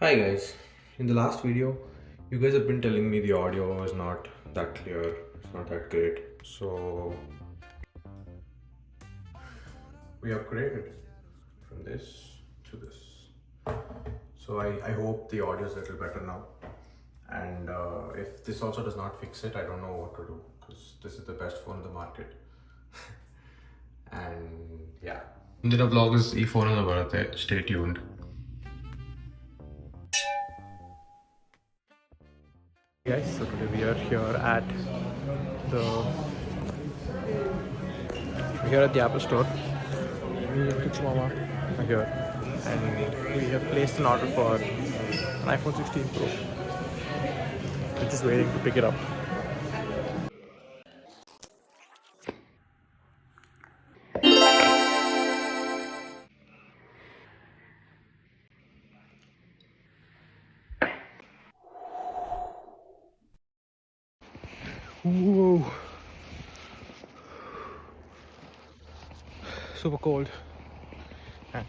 Hi guys, in the last video, you guys have been telling me the audio is not that clear, it's not that great. So we upgraded from this to this. So I hope the audio is a little better now. And if this also does not fix it, I don't know what to do because this is the best phone in the market. And yeah. ಮುಂದಿನ vlogs ಈ ಫೋನಲ್ಲಿ ಬರುತ್ತೆ, stay tuned. Guys, so today we are here at the Apple Store. Me and Kichu Mama are here, and we have placed an order for an iPhone 16 Pro. We're just waiting to pick it up. Whoa. Super cold. And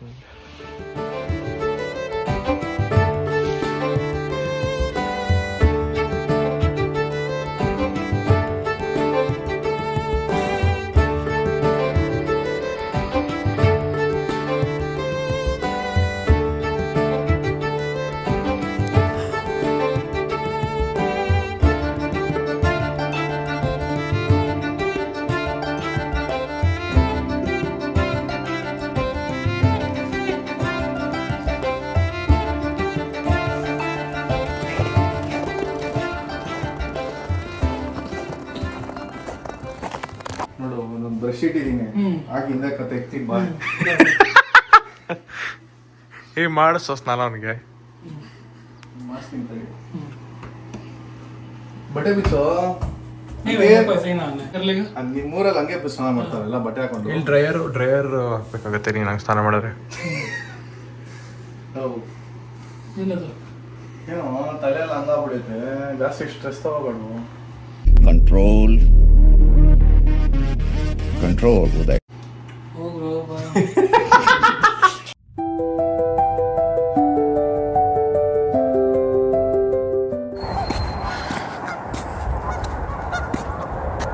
ನೋಡು ಒಂದೊಂದು brush ಇಟ್ಟಿದ್ದೀನಿ ಆಗ ಹಿಂದೆ ಕತೆ ಬಾ hey, ಮಾಡಿಸೋ ಸ್ನಾನ ಅವನಿಗೆ. ಮಸ್ತ್ ನಿಂತಾಗಿ ಬಟ್ಟೆ ಬಿಚ್ಚೋ. ನಿಮ್ಮೂರಲ್ಲಿ ಹಂಗೆ ಸ್ನಾನ ಮಾಡ್ತಾರಲ್ಲ ಬಟ್ಟೆ ಹಾಕೊಂಡು. ಇಲ್ಲಿ ಡ್ರೈಯರ್ ಹಾಕ್ಬೇಕಾಗತ್ತೆ ನೀನು ಹಂಗೆ ಸ್ನಾನ ಮಾಡಿದ್ರೆ. ಏನೋ ತಲೆಯಲ್ಲಿ ಹಂಗಾಗ್ಬಿಡೈತೆ, ಜಾಸ್ತಿ stress ತಗೋಬೇಡ. Control with that.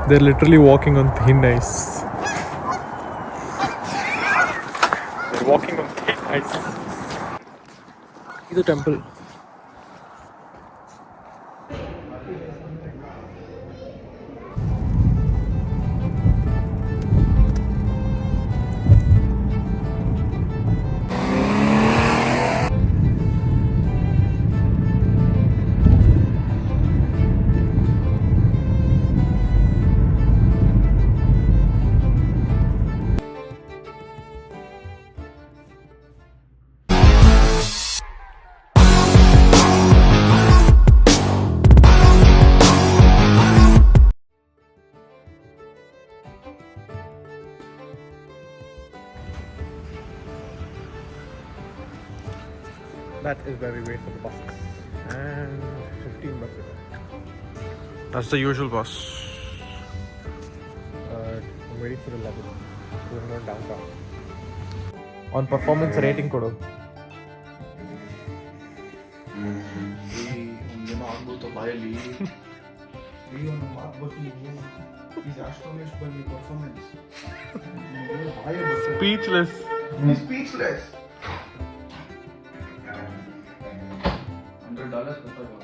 They're literally walking on thin ice. They're walking on thin ice. This is a temple. That is where we wait for the buses. And 15 buses. That's the usual bus. I'm waiting for 11. We're going downtown. On performance rating kodu. ಏನೋ ಆಗ್ಬಿಡ್ತು ಬಾಯಲ್ಲಿ. ಅಯ್ಯೋ ನಮ್ಮ ಮಾತು ಬರ್ತೀವಿ. Is astonished by my performance. Speechless. Speechless. $100 ಕೊಟ್ಟರು.